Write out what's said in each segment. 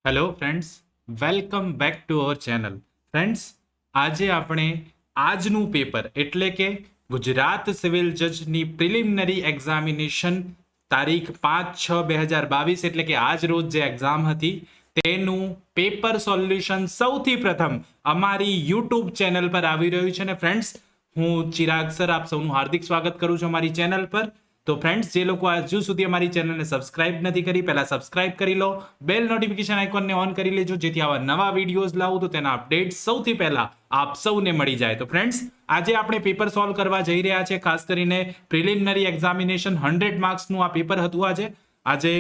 Hello friends, welcome back to our channel. Friends, આજે આપણે આજનું પેપર એટલે કે ગુજરાત સિવિલ જજની પ્રિલિમિનરી એક્ઝામિનેશન તારીખ 5/6/2022 એટલે કે આજ રોજ જે એક્ઝામ હતી તેનું પેપર સોલ્યુશન સૌથી પ્રથમ અમારી યુટ્યુબ ચેનલ પર આવી રહ્યું છે. ને ફ્રેન્ડ્સ, હું ચિરાગ સર આપ સૌનું હાર્દિક સ્વાગત કરું છું અમારી ચેનલ પર. તો ફ્રેન્ડ્સ, જે લોકો હજુ સુધી અમારી ચેનલને સબસ્ક્રાઇબ નથી કરી, પહેલા સબસ્ક્રાઇબ કરી લો, બેલ નોટિફિકેશન આઇકોનને ઓન કરી લેજો, જેથી આવા નવા વિડીયોઝ લાવું તો તેના અપડેટ સૌથી પહેલા આપ સૌને મળી જાય. તો ફ્રેન્ડ્સ, આજે આપણે પેપર સોલ્વ કરવા જઈ રહ્યા છે. ખાસ કરીને પ્રિલિમિનરી એક્ઝામિનેશન 100 માર્ક્સનું આ પેપર હતું. આજે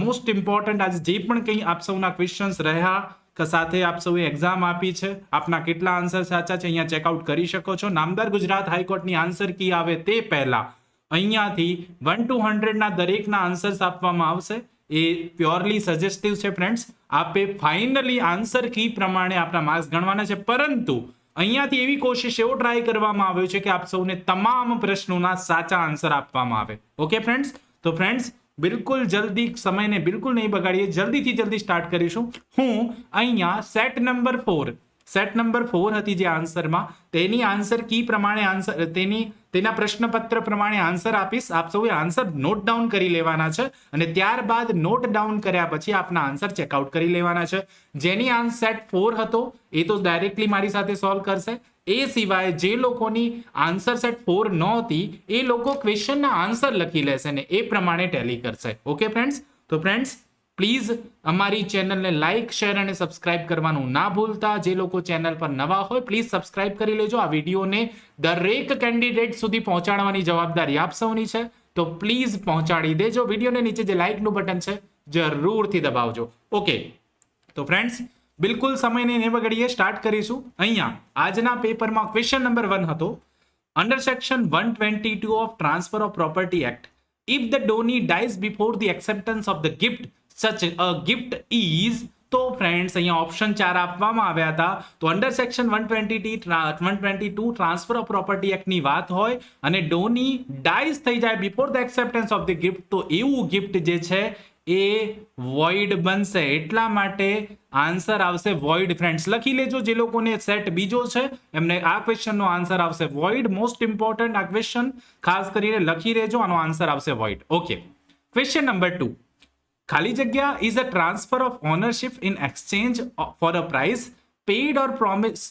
મોસ્ટ ઇમ્પોર્ટન્ટ આજે જે પણ કંઈ આપ સૌના ક્વેશ્ચન્સ રહ્યા કે સાથે આપ સૌએ એક્ઝામ આપી છે, આપના કેટલા આન્સર સાચા છે અહીંયા ચેકઆઉટ કરી શકો છો. નામદાર ગુજરાત હાઈકોર્ટની આન્સર કી આવે તે પહેલા અહીંયાથી 1 to 100 ના દરેકના આન્સર્સ આપવામાં આવશે. એ પ્યોરલી સજેસ્ટિવ છે ફ્રેન્ડ્સ. આપે ફાઇનલી આન્સર કી પ્રમાણે આપના માર્ક્સ ગણવાના છે, પરંતુ અહીંયાથી એવી કોશિશ એવો ટ્રાય કરવામાં આવ્યો છે કે આપ સૌને તમામ પ્રશ્નોના સાચા આન્સર આપવામાં આવે. ઓકે ફ્રેન્ડ્સ, તો ફ્રેન્ડ્સ બિલકુલ જલ્દી સમયને બિલકુલ નહીં બગાડીએ, જલ્દી સ્ટાર્ટ કરીશું. હું અહીંયા સેટ નંબર 4 હતી જે આન્સરમાં, તેની આન્સર કી પ્રમાણે આન્સર તેના પ્રશ્નપત્ર પ્રમાણે આન્સર આપીશ. આપ સૌએ આન્સર નોટ ડાઉન કરી લેવાના છે અને ત્યારબાદ નોટ ડાઉન કર્યા પછી આપના આન્સર ચેકઆઉટ કરી લેવાના છે. જેની આન્સર સેટ 4 હતો એ તો ડાયરેક્ટલી મારી સાથે સોલ્વ કરશે. એ સિવાય જે લોકોની આન્સર સેટ 4 નહોતી એ લોકો ક્વેશ્ચનના આન્સર લખી લેશે ને એ પ્રમાણે ટેલી કરશે. ઓકે ફ્રેન્ડ્સ, તો ફ્રેન્ડ્સ પ્લીઝ અમારી ચેનલને લાઇક, શેર અને સબસ્ક્રાઇબ કરવાનું ના ભૂલતા. જે લોકો ચેનલ પર નવા હોય પ્લીઝ સબસ્ક્રાઇબ કરી લેજો. આ વિડીયોને દરેક કેન્ડિડેટ સુધી પહોંચાડવાની જવાબદારી આપ સૌની છે, તો પ્લીઝ પહોંચાડી દેજો. વિડીયોને નીચે જે લાઇકનું બટન છે જરૂરથી દબાવજો. ઓકે, તો ફ્રેન્ડ્સ બિલકુલ સમયને નહીં બગાડીએ, સ્ટાર્ટ કરીશું. અહીંયા આજના પેપરમાં ક્વેશ્ચન નંબર 1 હતો. Under section 122 of transfer of property act, if the donee dies before the acceptance of the gift, such a gift is. તો ફ્રેન્ડ્સ અહીંયા ઓપ્શન 4 આપવામાં આવ્યા હતા. તો under section 122 transfer of property એક્ટની વાત હોય અને ડોની ડાઈઝ થઈ જાય before the acceptance of the gift, તો એવું ગિફ્ટ જે છે એ વોઇડ બનશે. એટલા માટે આન્સર આવશે વોઇડ. ફ્રેન્ડ્સ લખી લેજો, જે લોકોને સેટ બીજો છે એમને આ ક્વેશ્ચનનો આન્સર આવશે વોઇડ. મોસ્ટ ઇમ્પોર્ટન્ટ આ ક્વેશ્ચન ખાસ કરીને લખી લેજો, આનો આન્સર આવશે વોઇડ. Okay, question number 2. ખાલી જગ્યા is a transfer of ownership in exchange for a price paid or promise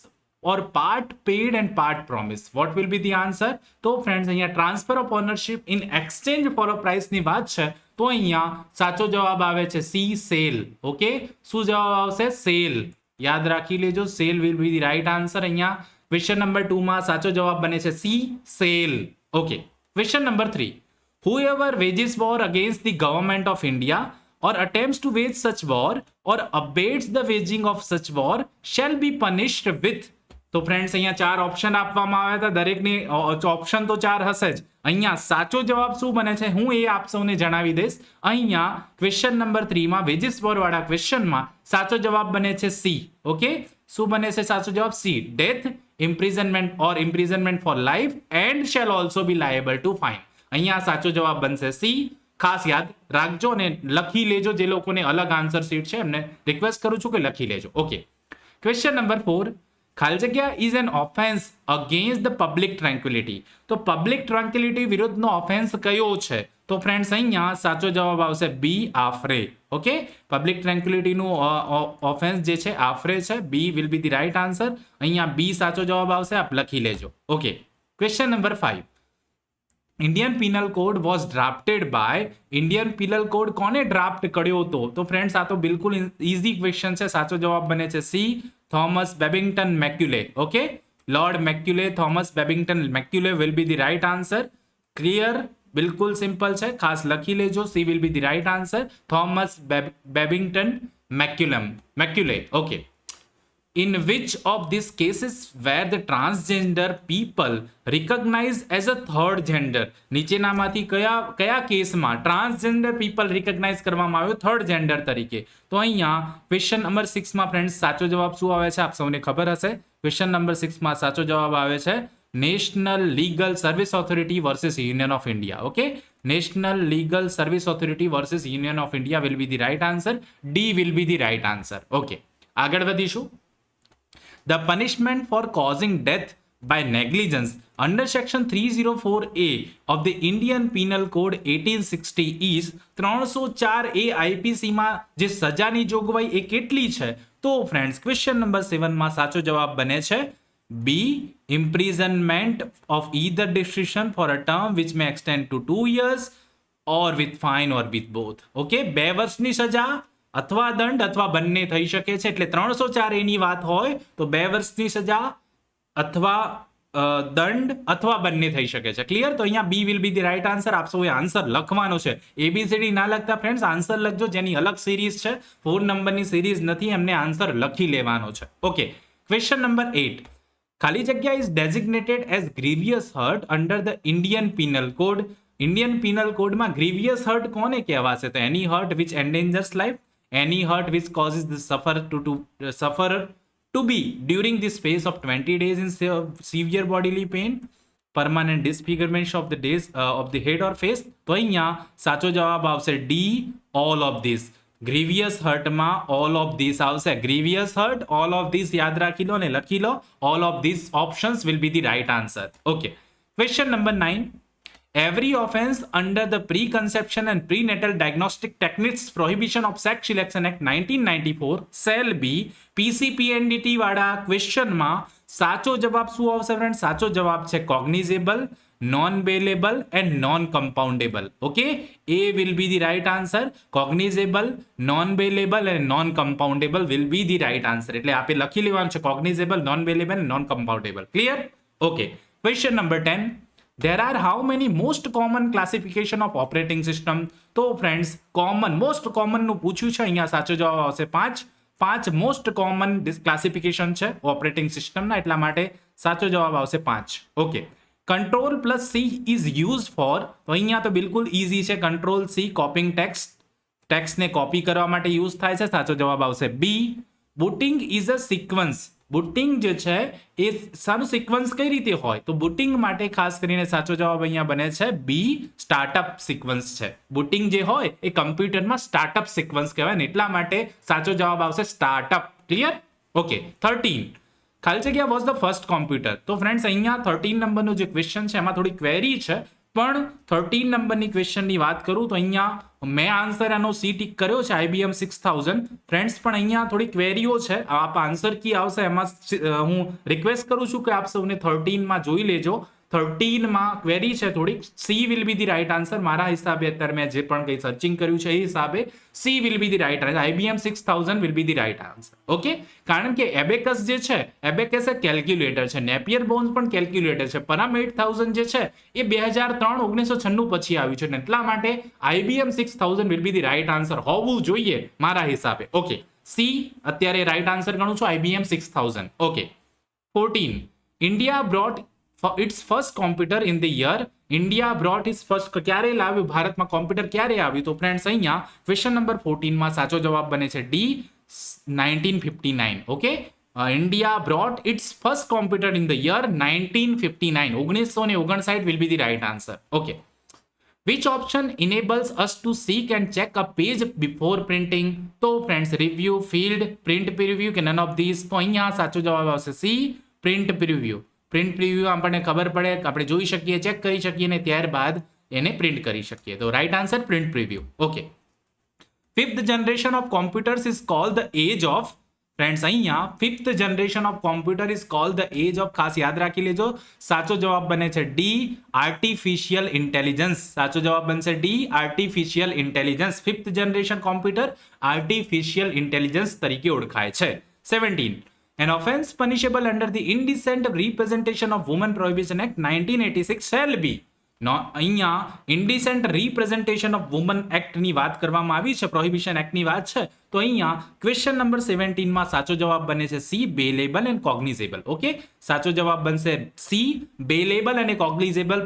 or part paid and part promise. What will be the answer? તો ફ્રેન્ડ્સ અહીંયા transfer of ownership in exchange for a price ની વાત છે, તો અહીંયા સાચો જવાબ આવે છે સી, સેલ. ઓકે, શું જવાબ આવશે? સેલ. યાદ રાખી લેજો, cell will be the right answer. અહીંયા ક્વેશ્ચન નંબર 2 માં સાચો જવાબ બને છે C, cell. Okay, question number 3. Whoever wages war against the government of India or attempts to wage such war or abates the waging of such war shall be punished with. તો friends અહીંયા 4 option આપવામાં આવ્યા હતા. દરેકની option તો 4 હશે જ. અહીંયા સાચો જવાબ શું બને છે હું એ આપ સૌને જણાવી દઈશ. અહીંયા ક્વેશ્ચન નંબર 3 માં વેજીસ વોર વાળા ક્વેશ્ચનમાં સાચો જવાબ બને છે સી. ઓકે, શું બને છે સાચો જવાબ? C, death, imprisonment or imprisonment for life and shall also be liable to fine. અહીંયા સાચો જવાબ બનશે સી. ખાસ યાદ રાખજો અને લખી લેજો. જે લોકોને અલગ આન્સર શીટ છે એમને રિક્વેસ્ટ કરું છું કે લખી લેજો. Okay, question number 4. ખાલી જગ્યા is an offence against the public tranquility. તો પબ્લિક ટ્રેન્ક્વિલિટી વિરુદ્ધનો ઓફેન્સ કયો છે? તો ફ્રેન્ડ્સ અહીંયા સાચો જવાબ આવશે બી, આફરે. ઓકે, પબ્લિક ટ્રેન્ક્વિલિટીનું ઓફેન્સ જે છે આફરે છે. B will be the right answer. અહીંયા બી સાચો જવાબ આવશે, આપ લખી લેજો. Okay, question number 5. Indian penal code was drafted by. Indian penal code કોને ડ્રાફ્ટ કર્યો હતો? તો ફ્રેન્ડ્સ આ તો બિલકુલ ઇઝી ક્વેશ્ચન છે. સાચો જવાબ બને છે C, Thomas Babington Macaulay. Okay, lord Macaulay, Thomas Babington Macaulay will be the right answer. Clear? બિલકુલ સિમ્પલ છે, ખાસ લખી લેજો. C will be the right answer, Thomas Babington Macaulay. Okay, in which of these cases were the transgender people recognized as a third gender? નીચેનામાંથી કયા કેસમાં transgender people recognise કરવામાં આવ્યો થર્ડ જેન્ડર તરીકે? તો અહીંયા ક્વેશ્ચન નંબર 6 માં friends સાચો જવાબ શું આવે છે આપ સૌને ખબર હશે. ક્વેશ્ચન નંબર 6 માં સાચો જવાબ આવે છે national legal service authority versus union of India. Okay, National Legal Service Authority versus Union of India will be the right answer. D will be the right answer. Okay. આગળ વધીશું. The punishment for causing death by negligence under section 304A of the Indian Penal Code 1860 is 304A IPC માં જે સજાની જોગવાઈ એ કેટલી છે? તો friends question number 7 માં સાચો જવાબ બને છે B, imprisonment of either decision for a term which may extend to 2 years or with fine or with both. Okay, 2 વર્ષની સજા અથવા દંડ અથવા બંને થઈ શકે છે. એટલે 304 એની વાત હોય તો 2 વર્ષની સજા અથવા દંડ અથવા બંને થઈ શકે છે. ક્લિયર? તો અહીંયા બી will be the right answer. આપ સૌએ આન્સર લખવાનો છે. એબીસીડી ના લખતા ફ્રેન્ડ્સ આન્સર લખજો. જેની અલગ સિરીઝ છે, 4 નંબરની સિરીઝ નથી, એમને આન્સર લખી લેવાનો છે. Okay, question number 8. ખાલી જગ્યા is designated as grievous hurt under the Indian penal code. Indian penal કોડમાં ગ્રીવિયસ હર્ટ કોને કહેવાશે? તો any hurt which endangers life, any hurt which causes the sufferer to be during the space of 20 days in severe bodily pain, permanent disfigurement of the days of the head or face. તો અહીંયા સાચો જવાબ આવશે D, all of this. Grievous હર્ટમાં all of this આવશે. Grievous hurt, all of this યાદ રાખી લો અને લખી લો. all of these options will be the right answer. Okay, question number 9. Every offense under the Preconception and Prenatal Diagnostic Techniques Prohibition of Sex Selection Act 1994 shall be PCPNDT વાળા ક્વેશ્ચનમાં સાચો જવાબ શું આવશે friend? સાચો જવાબ છે cognizable, non-bailable and non-compoundable. Okay, A will be the right answer. Cognizable, non-bailable and non-compoundable will be the right answer. એટલે આપે લખી લેવાનું છે cognizable, non-bailable and non-compoundable. Clear? Okay, question number 10. There are how many most common classification of operating system? તો friends most કોમનનું પૂછ્યું છે. અહીંયા સાચો જવાબ આવશે 5 મોસ્ટ કોમન ક્લાસિફિકેશન છે ઓપરેટિંગ સિસ્ટમના, એટલા માટે સાચો જવાબ આવશે 5. Okay, control plus C is use for. તો અહીંયા તો બિલકુલ ઇઝી છે. કંટ્રોલ સી કોપિંગ ટેક્સ્ટને કોપી કરવા માટે યુઝ થાય છે. સાચો જવાબ આવશે B. Booting is a sequence. Booting જે છે એ સારું સિક્વન્સ કઈ રીતે હોય? તો બુટિંગ માટે ખાસ કરીને સાચો જવાબ અહીંયા બને છે બી, સ્ટાર્ટઅપ સિક્વન્સ છે. બુટિંગ જે હોય એ કમ્પ્યુટરમાં સ્ટાર્ટઅપ સિક્વન્સ કહેવાય ને, એટલા માટે સાચો જવાબ આવશે સ્ટાર્ટઅપ. ક્લિયર? ઓકે, 13. ખાલી જગ્યા વોઝ ધ ફર્સ્ટ કોમ્પ્યુટર. તો ફ્રેન્ડ્સ અહીંયા 13 નંબરનો જે ક્વેશ્ચન છે એમાં થોડી ક્વેરી છે, પણ 13 નંબરની ક્વેશ્ચનની વાત કરું તો અહીંયા મેં આન્સર આનો સી ટીક કર્યો છે IBM 6000. ફ્રેન્ડ્સ પણ અહીંયા થોડી ક્વેરીઓ છે. આપ આન્સર કી આવશે એમાં હું રિક્વેસ્ટ કરું છું કે આપ સૌને 13 માં જોઈ લેજો. 13 માં ક્વેરી છે થોડીક. C will be the right answer. મારા હિસાબે અત્યારે મેં જે પણ કંઈ સર્ચિંગ કર્યું છે એ હિસાબે C will be the right answer. IBM 6000 will be the right answer. Okay, કારણ કે એબેકસ જે છે, એબેકસ એ કેલ્ક્યુલેટર છે. નેપિયર બોન્સ પણ કેલ્ક્યુલેટર છે. પરમ 8000 જે છે એ 1996 પછી આવ્યું છે, એટલા માટે IBM 6000 will be the right answer હોવું જોઈએ મારા હિસાબે. ઓકે, સી અત્યારે રાઈટ આન્સર ગણું છું IBM 6000. Okay, 14. India brought its first computer in the year. India brought its first, ક્યારે લાવ્યું ભારતમાં કોમ્પ્યુટર, ક્યારે આવ્યું? તો ફ્રેન્ડ્સ અહીંયા ક્વેશ્ચન નંબર 14 માં સાચો જવાબ બને છે D, 1959. Okay, India brought its first computer in the year 1959. 1959 will be the right answer. Okay, which option enables us to seek and check a page before printing? તો friends review, field, print preview કે none of this? તો અહીંયા સાચો જવાબ આવશે C, print preview. Print preview આપણને ખબર પડે, આપણે જોઈ શકીએ, ચેક કરી શકીએ ને ત્યારબાદ એને પ્રિન્ટ કરી શકીએ. તો right answer print preview. Okay, 5th generation of computers is called the age of. Friends અહીંયા 5th generation of computer is called the age of. ખાસ યાદ રાખી લેજો. સાચો જવાબ બને છે ડી, આર્ટિફિશિયલ ઇન્ટેલિજન્સ. સાચો જવાબ બનશે D, artificial intelligence. 5th generation computer artificial intelligence તરીકે ઓળખાય છે. 17. An offense punishable under the Indecent Representation of Women Prohibition Act 1986 shall be. અહીંયા ઇન્ડિસેન્ટ રિપ્રેઝન્ટેશન ઓફ વુમન એક્ટની વાત કરવામાં આવી છે, પ્રોહિબિશન એક્ટની વાત છે. તો અહીંયા ક્વેશ્ચન નંબર 17 માં સાચો જવાબ બને છે C, bailable and cognizable. Okay, સાચો જવાબ બનશે સી, બેલેબલ અને cognizable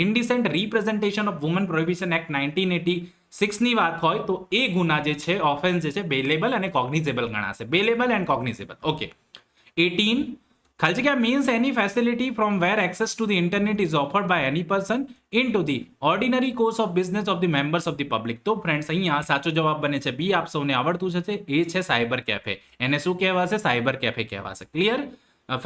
indecent representation of woman prohibition act 1986 ની વાત હોય તો એ ગુના જે છે, ઓફેન્સ જે છે, બેલેબલ અને કોગ્નિઝેબલ ગણાશે. Bailable and cognizable. ઓકે, 18. ખાલી જગ્યા means any facility from where access to the internet is offered by any person into the ordinary course of business of the members of the public. તો friends અહીંયા સાચો જવાબ બને છે બી. આપ સૌને આવડતું છે એ છે સાયબર કેફે. એને શું કહેવાશે? સાયબર કેફે કહેવાશે. ક્લિયર?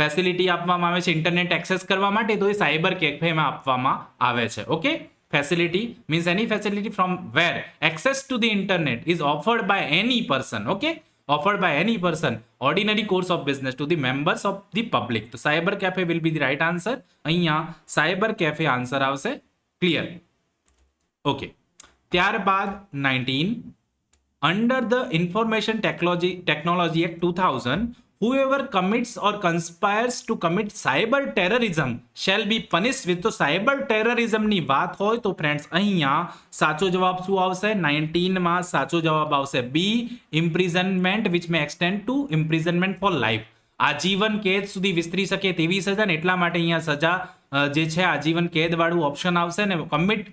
ફેસિલિટી આપવામાં આવે છે ઇન્ટરનેટ એક્સેસ કરવા માટે, તો એ સાયબર કેફેમાં આપવામાં આવે છે. Okay, facility means any facility from where access to the internet is offered by any person. Okay, offered by any person, ordinary course of business to the members of the public. તો cyber cafe will be the right answer. અહીંયા cyber cafe answer આવશે. Clear? Okay, ત્યારબાદ 19, under the information technology act 2000, whoever commits or conspires to commit cyber terrorism shall be punished with. તો cyber ટેરરિઝમની વાત હોય તો friends અહીંયા સાચો જવાબ શું આવશે? 19 માં સાચો જવાબ આવશે B, imprisonment which may extend to imprisonment for life. આજીવન કેદ સુધી વિસ્તરી શકે તેવી સજા, ને એટલા માટે અહીંયા સજા જે છે આજીવન કેદ વાળું ઓપ્શન આવશે. ને કમિટ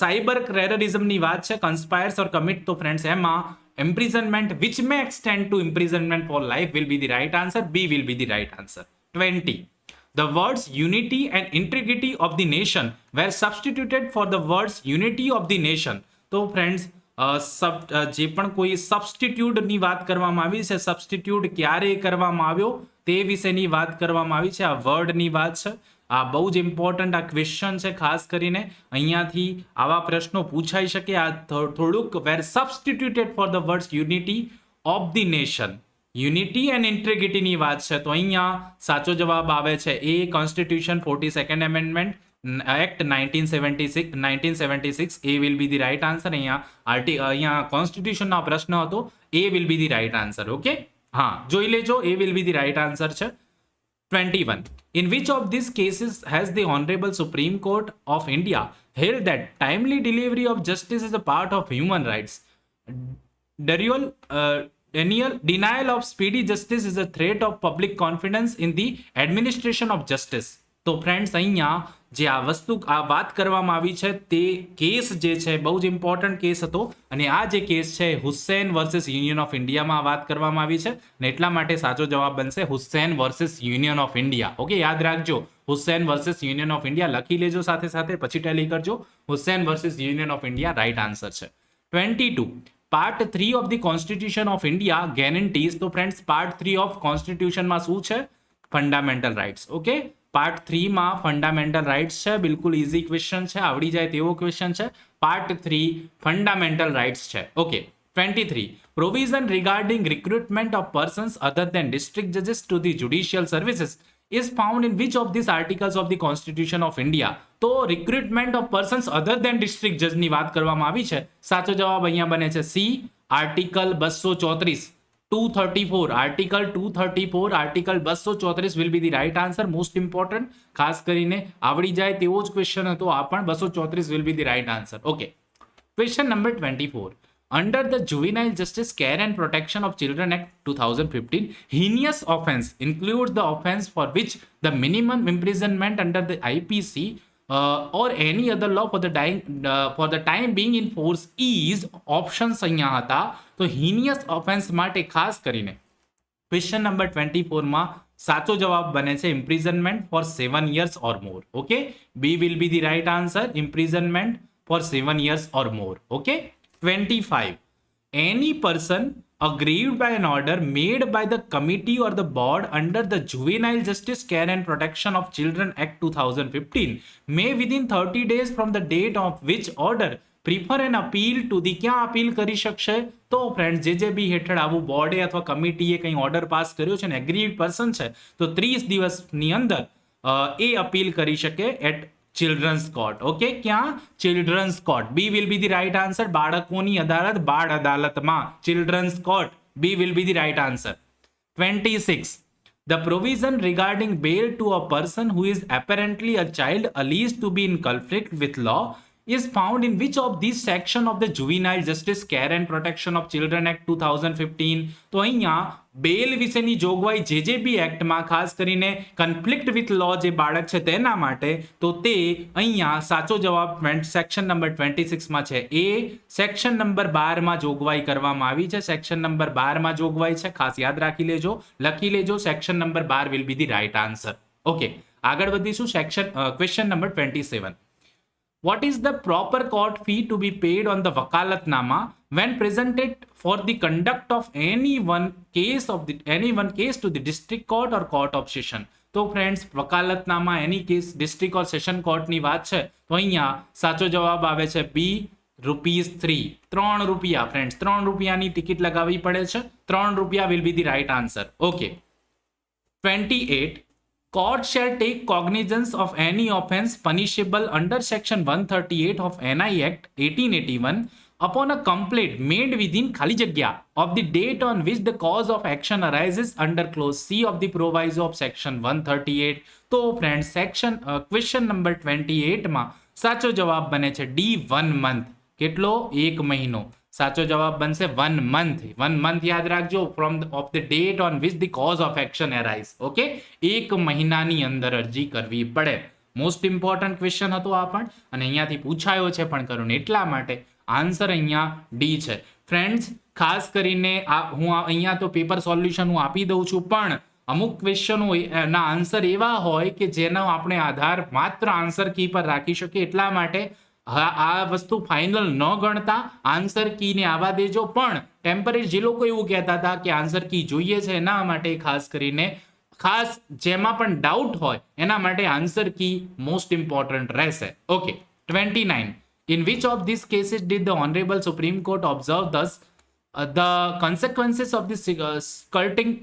સાયબર ટેરરિઝમની વાત છે, કન્સ્પાયર્સ ઓર કમિટ, તો ફ્રેન્ડ્સ એમાં imprisonment which may extend to imprisonment for life will be the right answer. B will be the right answer. 20, the words unity and integrity of the nation were substituted for the words unity of the nation. તો friends જે પણ કોઈ સબસ્ટિટ્યુટની વાત કરવામાં આવી છે, substitute ક્યારે કરવામાં આવ્યો તે વિશેની વાત કરવામાં આવી છે. આ વર્ડની વાત છે. આ બહુ જ ઇમ્પોર્ટન્ટ આ ક્વેશ્ચન છે. ખાસ કરીને અહીંયાથી આવા પ્રશ્નો પૂછાઈ શકે. આ થોડુંક were substituted for the words unity of the nation, unity and ઇન્ટિગ્રિટીની વાત છે. તો અહીંયા સાચો જવાબ આવે છે A, constitution 42nd amendment act 1976. A will be the right answer. અહીંયા કોન્સ્ટિટ્યુશનનો પ્રશ્ન હતો. A will be the right answer. Okay, હા, જોઈ લેજો. A will be the right answer છે. 21. In which of these cases has the Honorable Supreme Court of India held that timely delivery of justice is a part of human rights? Denial of speedy justice is a threat of public confidence in the administration of justice. તો friends અહીંયા જે આ વસ્તુ આ વાત કરવામાં આવી છે તે કેસ જે છે બહુ જ ઇમ્પોર્ટન્ટ કેસ હતો. અને આ જે કેસ છે હુસેન વર્સિસ યુનિયન ઓફ ઇન્ડિયામાં વાત કરવામાં આવી છે, ને એટલા માટે સાચો જવાબ બનશે Hussain versus union of India. Okay, યાદ રાખજો, Hussain versus union of India લખી લેજો સાથે સાથે, પછી ટેલી કરજો. Hussain versus union of India right answer છે. 22, part 3 of the constitution of India guarantees. તો ફ્રેન્ડ્સ પાર્ટ 3 ઓફ કોન્સ્ટિટ્યુશનમાં શું છે? Fundamental rights. ઓકે, પાર્ટ 3 માં ફંડામેન્ટલ રાઇટ્સ છે. બિલકુલ ઇઝી ક્વેશ્ચન છે, આવડી જાય તેવો ક્વેશ્ચન છે. પાર્ટ 3 ફંડામેન્ટલ રાઇટ્સ છે. Okay, 23, provision regarding recruitment of persons other than district જજીસ to the judicial services is found in which of these articles of the Constitution of India? તો recruitment of persons other than district જજની વાત કરવામાં આવી છે. સાચો જવાબ અહીંયા બને છે C, article 234. 234, article 234, article 234 will be the right answer. Most important, ખાસ કરીને આવડી જાય તેવો જ ક્વેશ્ચન હતો આ પણ. 234 will be the right answer. Okay, question number 24. Under the Juvenile Justice Care and Protection of Children Act 2015, heinous offence includes the offence for which the minimum imprisonment under the IPC or any other law for the time being in force is options અહીંયા હતા. તો heinous offence માટે ખાસ કરીને question number 24 માં સાચો જવાબ બને છે imprisonment for 7 years or more. Okay, B will be the right answer, imprisonment for 7 years or more. Okay, 25, any person aggrieved by an order made by the committee or the board under the Juvenile Justice Care and Protection of Children Act 2015 may within 30 days from the date of which order prefer an appeal to the ક્યાં appeal કરી શકશે? તો friend જે બી હેઠળ આવું બોર્ડે અથવા કમિટીએ કંઈ ઓર્ડર પાસ કર્યો છે ને એગ્રીડ પર્સન છે તો 30 દિવસની અંદર એ અપીલ કરી શકે એટ ચિલ્ડ્રન્સ કોર્ટ. ઓકે, ક્યાં? Children's court. B will be the right answer. બાળકોની અદાલત, બાળ અદાલતમાં children's court. B will be the right answer. 26, the provision regarding bail to a person who is apparently a child alleged to be in conflict with law is found in which of these section of the Juvenile Justice Care and Protection of Children Act 2015? તો અહીંયા બેલ વિશેની જોગવાઈ જે બી એક્ટમાં ખાસ કરીને conflict with લો જે બાળક છે તેના માટે, તો તે અહીંયા સાચો જવાબ સેક્શન નંબર 26 માં છે. એ સેક્શન નંબર 12 માં જોગવાઈ કરવામાં આવી છે. સેક્શન નંબર 12 માં જોગવાઈ છે, ખાસ યાદ રાખી લેજો, લખી લેજો. Section number 12 will be the right answer. Okay, આગળ વધીશું. Question number 27. What is the proper court fee to be paid on the wakalatnama when presented for the conduct of any one case to the district court or court of session? તો friends, વકાલતનામા એની case district ઓર session કોર્ટની વાત છે, તો અહીંયા સાચો જવાબ આવે છે બી, ₹3. 3 રૂપિયા ફ્રેન્ડ્સ, 3 રૂપિયાની ટિકિટ લગાવવી પડે છે. 3 રૂપિયા will be the right answer. Okay. 28. Court shall take cognizance of any offence punishable under section 138 of NI Act 1881 upon a complaint made within ખાલી જગ્યા of the date on which the cause of action arises under clause C of the proviso of section 138. તો friend, question number 28 માં સાચો જવાબ બને છે D, 1 month. કેટલો? 1 મહિનો. સાચો જવાબ બનશે 1 month. 1 month યાદ રાખજો, from of the date on which the cause of action arise. Okay, 1 મહિનાની અંદર અરજી કરવી પડે. મોસ્ટ ઇમ્પોર્ટન્ટ ક્વેશ્ચન હતો આ પણ, અને અહીંયાથી પૂછાયો છે પણ કરું એટલા માટે આન્સર અહીંયા ડી છે. ફ્રેન્ડ્સ, ખાસ કરીને હું અહીંયા તો પેપર સોલ્યુશન હું આપી દઉં છું, પણ અમુક ક્વેશ્ચનો ના આન્સર એવા હોય કે જેનો આપણે આધાર માત્ર આન્સર કી પર રાખી શકીએ. એટલા માટે આ વસ્તુ ફાઇનલ ન ગણતા આન્સર કીને આવવા દેજો. પણ ટેમ્પરરી જે લોકો એવું કહેતા હતા કે આન્સર કી જોઈએ છે, એના માટે ખાસ કરીને જેમાં પણ ડાઉટ હોય એના માટે આન્સર કી મોસ્ટ ઇમ્પોર્ટન્ટ રહેશે. Okay. 29. In which of these cases did the Honorable Supreme Court observe thus the consequences of the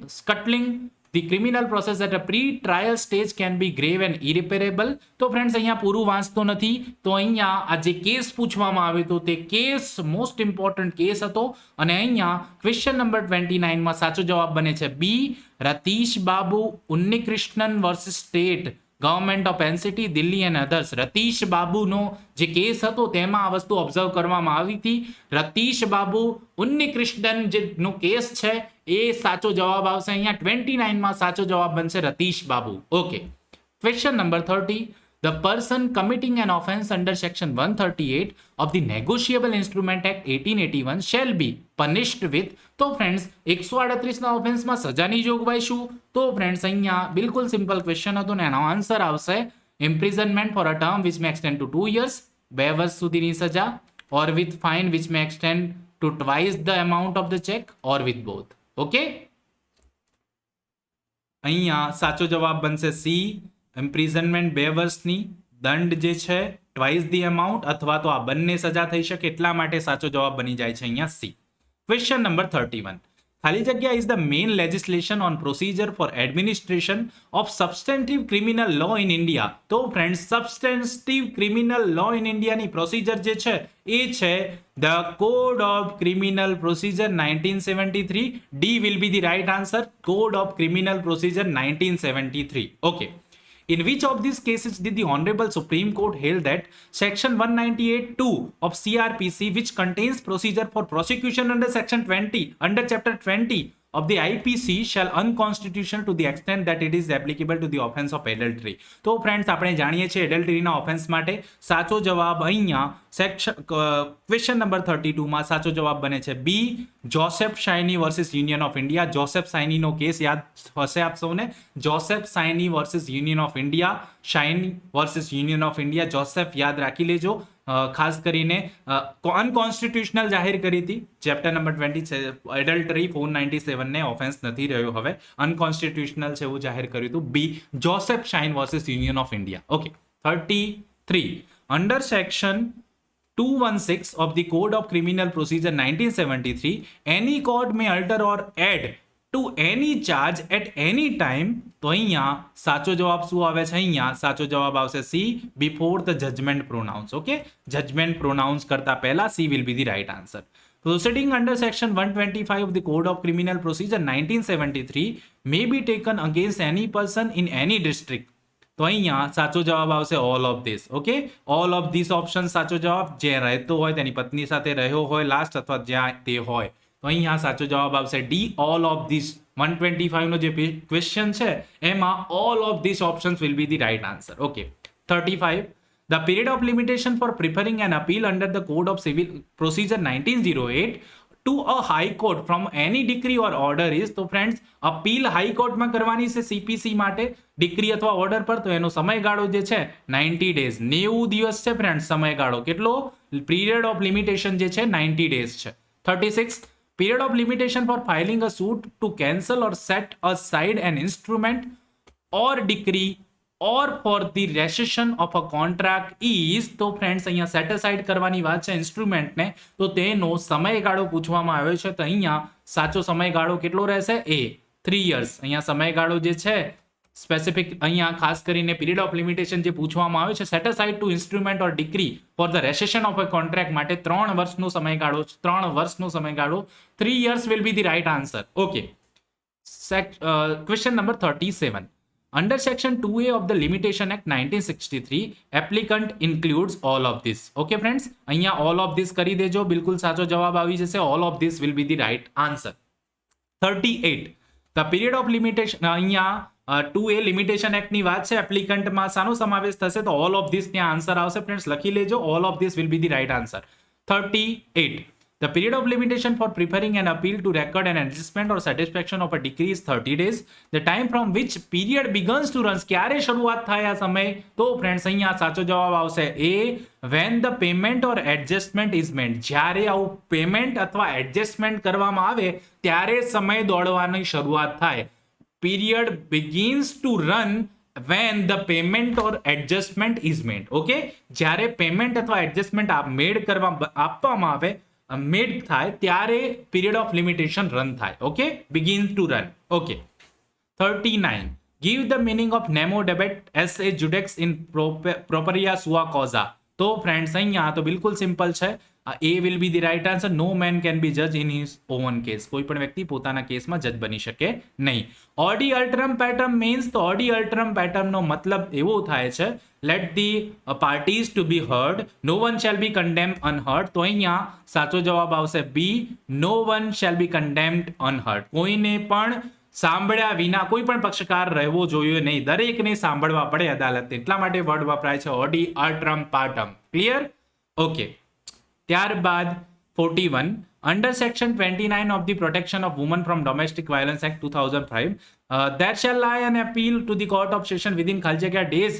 scuttling the criminal process at a pre-trial stage can be grave and irreparable? તો friends, અહીંયા પૂરું વાંચતો નથી, તો અહીંયા આ જે case પૂછવામાં આવ્યો હતો તે કેસ મોસ્ટ ઇમ્પોર્ટન્ટ કેસ હતો, અને અહીંયા ક્વેશ્ચન નંબર 29 માં સાચો જવાબ બને છે B, Ratheesh Babu Unnikrishnan versus state government of NCT Delhi and others. Ratheesh બાબુનો જે કેસ હતો તેમાં આ વસ્તુ ઓબ્ઝર્વ કરવામાં આવી હતી. રતીશ બાબુ ઉન્નીકૃષ્ણન જેનો કેસ છે એ સાચો જવાબ આવશે અહીંયા. 29 માં સાચો જવાબ બનશે Ratheesh Babu. Okay. Question number 30. The person committing an offence under section 138 of the Negotiable Instrument Act 1881 shall be punished with. તો ફ્રેન્ડ્સ, 138 ના ઓફેન્સમાં સજાની જોગવાઈ શું? તો ફ્રેન્ડ્સ, અહીંયા બિલકુલ સિમ્પલ ક્વેશ્ચન હતો ને એનો આન્સર આવશે imprisonment for a term which may extend to 2 years, 2 વર્ષ સુધીની સજા, or with fine which may extend to twice the amount of the check, or with both. Okay, અહીંયા સાચો જવાબ બનશે સી, ઇમ્પ્રિઝનમેન્ટ 2 વર્ષની, દંડ જે છે ટ્વાઇસ ધી અમાઉન્ટ, અથવા તો આ બંને સજા થઈ શકે, એટલા માટે સાચો જવાબ બની જાય છે અહીંયા સી. Question number 31. ખાલી જગ્યા is the main legislation on procedure for administration of substantive criminal law in India. તો friends, substantive criminal law in ઇન્ડિયાની પ્રોસિજર જે છે એ છે the code of criminal procedure 1973. D will be the right answer. Code of criminal procedure 1973. Okay. In which of these cases did the Honorable Supreme Court held that Section 198(2) of CRPC, which contains procedure for prosecution under Section 20, under Chapter 20 of the IPC, shall unconstitutional to the extent that it is applicable to the offence of adultery? તો friends, આપણે જાણીએ છીએ એડલ્ટરીના offence માટે સાચો જવાબ અહીંયા question number 32 માં સાચો જવાબ બને છે B, Joseph Shine versus union of India. Joseph સાયનીનો કેસ યાદ હશે આપ સૌને. Joseph Shine versus union of India, Shine versus union of India. Joseph યાદ રાખી લેજો. ખાસ કરીને અનકોન્સ્ટિટ્યુશનલ જાહેર કરી હતી. ચેપ્ટર નંબર 20 એડલ્ટરી 497 ને ઓફેન્સ નથી રહ્યો, હવે અનકોન્સ્ટિટ્યુશનલ છે એવું જાહેર કર્યું હતું. B, Joseph Shine versus union of India. Okay. 33. Under section 216 of the Code of Criminal Procedure 1973, any court may alter or add to any charge at any time. તો અહીંયા સાચો જવાબ શું આવે છે? અહીંયા સાચો જવાબ આવશે C, before the judgement pronounce. Okay, judgement pronounce કરતા પહેલા C will be the right answer. Proceeding under section 125 of the Code of Criminal Procedure 1973 may be taken against any person in any district તો અહીંયા સાચો જવાબ આવશે all of this. Okay, all of this option સાચો જવાબ. જે રહેતો હોય તેની પત્ની સાથે રહ્યો હોય લાસ્ટ અથવા જ્યાં તે હોય, તો અહીંયા સાચો જવાબ આવશે ડી, ઓલ ઓફ ધીસ. 125 નો જે ક્વેશ્ચન છે એમાં all of this options will be the right answer. Okay, 35. The period of limitation for preferring an appeal under the Code of Civil Procedure 1908 to a high court from any decree or order is, તો friends appeal હાઈકોર્ટમાં કરવાની છે CPC માટે decree અથવા order પર, તો એનો સમયગાળો જે છે 90 ડેઝ, 90 દિવસ છે ફ્રેન્ડ્સ સમયગાળો. કેટલો? પીરિયડ ઓફ લિમિટેશન જે છે 90 ડેઝ છે. 36. Period of limitation for filing a suit to cancel or set aside an instrument or decree or for the rescission of a contract is, તો ફ્રેન્ડ્સ અહીંયા set aside કરવાની વાત છે ઇન્સ્ટ્રુમેન્ટને, તો તેનો સમયગાળો પૂછવામાં આવ્યો છે. તો અહીંયા સાચો સમયગાળો કેટલો રહેશે? એ 3 years. અહીંયા સમયગાળો જે છે સ્પેસિફિક, અહીંયા ખાસ કરીને પીરિયડ ઓફ લિમિટેશન જે પૂછવામાં આવ્યો છે set aside to instrument or decree for the rescission of a contract માટે 3 વર્ષનો સમયગાળો, 3 વર્ષનો સમયગાળો. 3 years will be the right answer. Okay. Question number 37. Under Section 2A of the Limitation Act 1963, applicant includes all of this. Okay friends, અહીંયા all of this કરી દેજો, બિલકુલ સાચો જવાબ આવી જશે. all of this will be the right answer. 38. The period of limitation, અહીંયા 2A limitation એક્ટની વાત છે, એપ્લિકન્ટમાં શાનો સમાવેશ થશે? તો all of this ત્યાં આન્સર આવશે. ફ્રેન્ડ્સ લખી લેજો, all of this will be the right answer. 38. The period of limitation for preferring an appeal to record an adjustment or satisfaction of a decree is 30 days. The time from which period begins to run, ક્યારે શરૂઆત થાય આ સમય? તો friends અહીંયા સાચો જવાબ આવશે એ, when the payment or adjustment is made. જ્યારે આવું પેમેન્ટ અથવા એડજસ્ટમેન્ટ કરવામાં આવે ત્યારે સમય દોડવાની શરૂઆત થાય. Period begins to run when the payment or adjustment is made. Okay, જ્યારે પેમેન્ટ અથવા એડજસ્ટમેન્ટ મેડ આપવામાં આવે, મેડ થાય ત્યારે પીરિયડ ઓફ લિમિટેશન રન થાય. Okay, begin two run. Okay, 39. Give the meaning of nemo debet as a judex in properia sua causa. તો friends અહીંયા તો બિલકુલ સિમ્પલ છે. A will be the right answer. No man can be જજ in his own case. કોઈ પણ વ્યક્તિ પોતાના કેસમાં જજ બની શકે નહીં. ઓડી અલ્ટરમ પેટર્મ મીન્સ, તો ઓડી અલ્ટરમ પેટર્મનો મતલબ એવો થાય છે let the parties to be heard, no one shall be condemn unheard. તો અહીંયા સાચો જવાબ આવશે બી, નો વન શેલ બી કન્ડેમ્ડ અનહર્ડ. કોઈને પણ સાંભળ્યા વિના કોઈ પણ પક્ષકાર રહેવો જોઈએ નહીં, દરેકને સાંભળવા પડે અદાલત, એટલા માટે વર્ડ વપરાય છે ઓડી અલ્ટરમ પાર્ટમ. ક્લિયર? ઓકે, ત્યારબાદ 41. Under Section 29 of the Protection of Women from Domestic Violence Act 2005, there shall lie an appeal to the Court of Session within Khaljaga days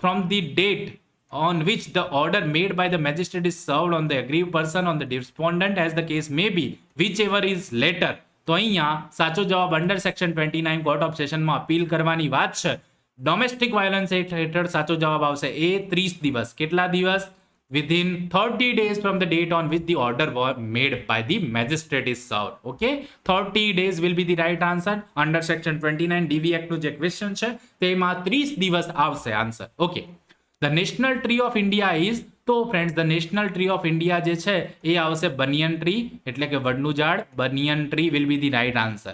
from the date on which the order made by the magistrate is served on the aggrieved person on the respondent as the case may be, whichever is later. તો અહીંયા સાચો જવાબ under section 29 court of સેશનમાં appeal કરવાની વાત છે. Domestic violence act હેઠળ સાચો જવાબ આવશે એ 30 દિવસ. કેટલા દિવસ? within 30 days from the date on which the order was made by the magistrate is served. Okay, 30 days will be the right answer. Under section 29 DV Act નું જે ક્વેશ્ચન છે તેમાં 30 દિવસ આવશે answer. Okay, the national tree of India is, તો friends the national tree of India જે છે એ આવશે બનિયન ટ્રી, એટલે કે વડનું ઝાડ. Banyan tree will be the right answer.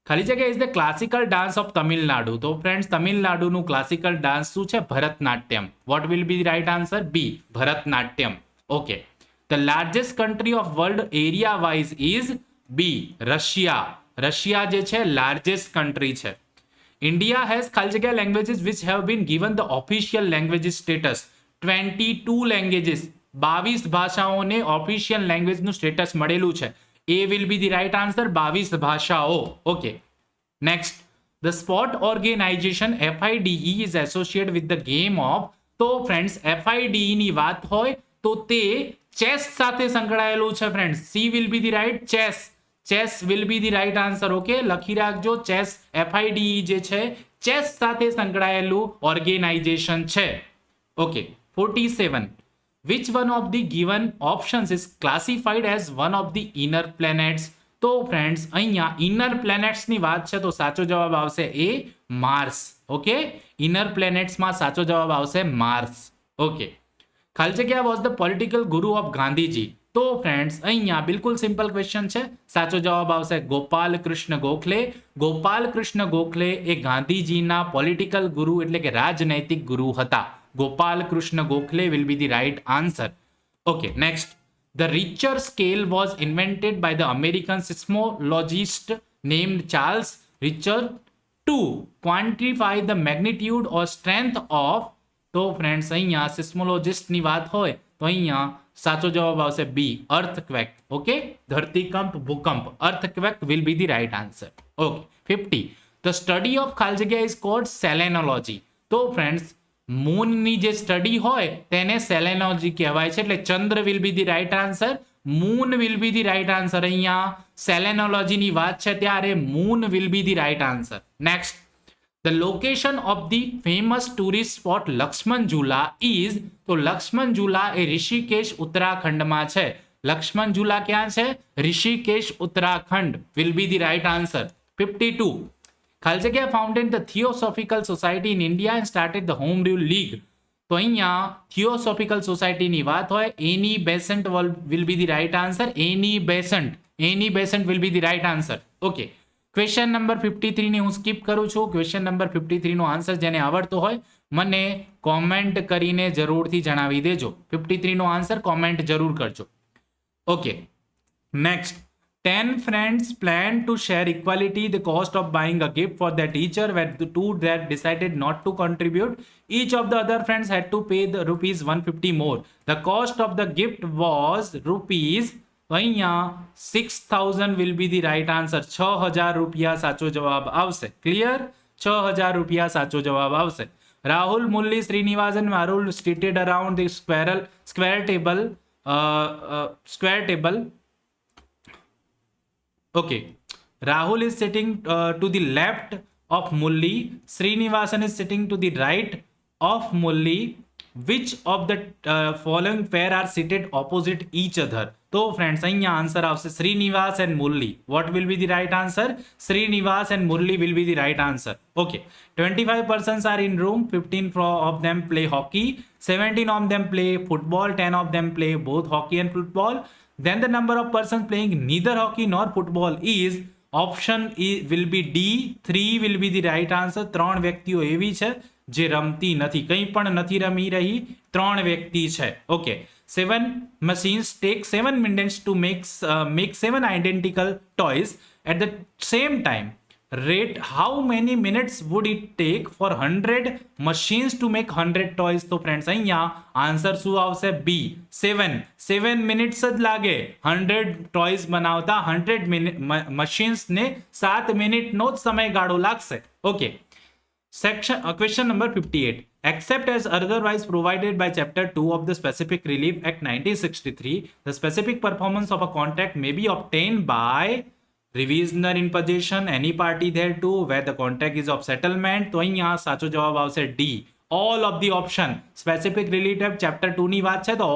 ખાલી જગ્યા is the classical dance of Tamil Nadu. તો ફ્રેન્ડ્સ તમિલનાડુનું ક્લાસિકલ ડાન્સ શું છે? Bharatanatyam. What will be right answer? B, Bharatanatyam. Okay, the largest country of world area wise is B, Russia. Russia જે છે largest country છે. India has ખાલી જગ્યા languages which have been given the official languages status. 22 languages, 22 ભાષાઓને official લેંગ્વેજનું status મળેલું છે. A will be the right answer, 22 ભાષાઓ. Okay, next, the sport organisation FIDE is associated with the game of. તો friends FIDE ની વાત હોય તો તે ચેસ સાથે સંકળાયેલું છે friends. C will be the right, chess. Chess will be the right answer. Okay, લખી રાખજો, ચેસ FIDE જે છે ચેસ સાથે સંકળાયેલું ઓર્ગેનાઇઝેશન છે. Okay, 47. Which one of the given options is classified as one of the inner planets? તો friends અહીંયા inner પ્લેનેટ્સની વાત છે તો સાચો જવાબ આવશે એ, માર્સ. ઓકે, ઇનર પ્લેનેટ્સમાં સાચો જવાબ આવશે માર્સ. ઓકે, ખાલી જગ્યા વોઝ ધ પોલિટિકલ ગુરુ ઓફ ગાંધીજી. તો ફ્રેન્ડ્સ અહીંયા બિલકુલ સિમ્પલ ક્વેશ્ચન છે. સાચો જવાબ આવશે ગોપાલ કૃષ્ણ ગોખલે. ગોપાલ કૃષ્ણ ગોખલે એ ગાંધીજીના પોલિટિકલ ગુરુ એટલે કે રાજનૈતિક ગુરુ હતા. Gopal Krishna Gokhale will be the right answer. Okay, next. The Richter scale was invented by the American seismologist named Charles Richter to quantify the magnitude or strength of. તો ફ્રેન્ડ્સ અહીંયા સિસ્મોલોજિસ્ટની વાત હોય તો અહીંયા સાચો જવાબ આવશે બી, અર્થક્વેક. ઓકે, ધરતીકંપ, ભૂકંપ. Earthquake will be the right answer. Okay, 50. The study of ખાલી જગ્યા ઇઝ કોલ્ડ સેલેનોલોજી. તો ફ્રેન્ડ્સ મૂનની જે સ્ટડી હોય તેને સેલેનોલોજી કહેવાય છે, એટલે ચંદ્ર will be the right answer. Moon will be the right answer. અહીંયા સેલેનોલોજીની વાત છે ત્યારે moon will be the right answer. Next. The location of the famous tourist spot Lakshman Jhula is. તો લક્ષ્મણ ઝૂલા એ ઋષિકેશ ઉત્તરાખંડમાં છે. લક્ષ્મણ ઝૂલા ક્યાં છે? Rishikesh Uttarakhand will be the right answer. 52. ખાલી જગ્યા founded the theosophical society in India and started the home rule league. તો અહીંયા theosophical સોસાયટીની વાત હોય Annie Besant will be the right answer. Annie Besant will be the right answer. Okay, question number 53 ને હું skip કરું છું. Question number 53 નો answer જેને આવડતો હોય મને કોમેન્ટ કરીને જરૂરથી જણાવી દેજો. 53 નો આન્સર કોમેન્ટ જરૂર કરજો. Okay, next. 10 friends planned to share equality the cost of buying a gift for their teacher, where the two that decided not to contribute. Each of the other friends had to pay the rupees 150 more. The cost of the gift was rupees. તો અહીંયા 6000 will be the right answer. 6000 રૂપિયા સાચો જવાબ આવશે. Clear? 6000 રૂપિયા સાચો જવાબ આવશે. Rahul, Murali, Srinivasan, Marul stated around the square table. Okay, Rahul is sitting to the left of Mulli. Srinivasan is sitting to the right of Mulli. Which of the following pair are seated opposite each other? તો friends અહીંયા answer આવશે Srinivas and Murali. What will be the right answer? Srinivas and Murali will be the right answer. Okay, 25 persons are in room. 15 of them play hockey. 17 of them play football. 10 of them play both hockey and football. Then the number of persons playing neither hockey nor football is. Option will be D. 3 will be the right answer. 3 વ્યક્તિઓ એવી છે જે રમતી નથી, કંઈ પણ નથી રમી રહી. 3 વ્યક્તિ છે. Okay, 7 machines take 7 minutes to make 7 identical toys at the same time. Rate how many minutes would it take for 100 machines to make 100 toys? તો ફ્રેન્ડ્સ અહીંયા આન્સર શું આવશે? બી, 7 મિનિટ્સ જ લાગે 100 ટોયસ બનાવતા. 100 મશીન્સને 7 મિનિટનો જ સમયગાળો લાગશે. Okay, question number 58. Except as otherwise provided by Chapter 2 of the Specific Relief Act 1963, the specific performance of a contract may be obtained by revisioner in possession, any party thereto, where the contract is of settlement. તો અહીંયા સાચો જવાબ આવશે D. All of the option. Specific Relief Act Chapter 2 ની વાત છે તો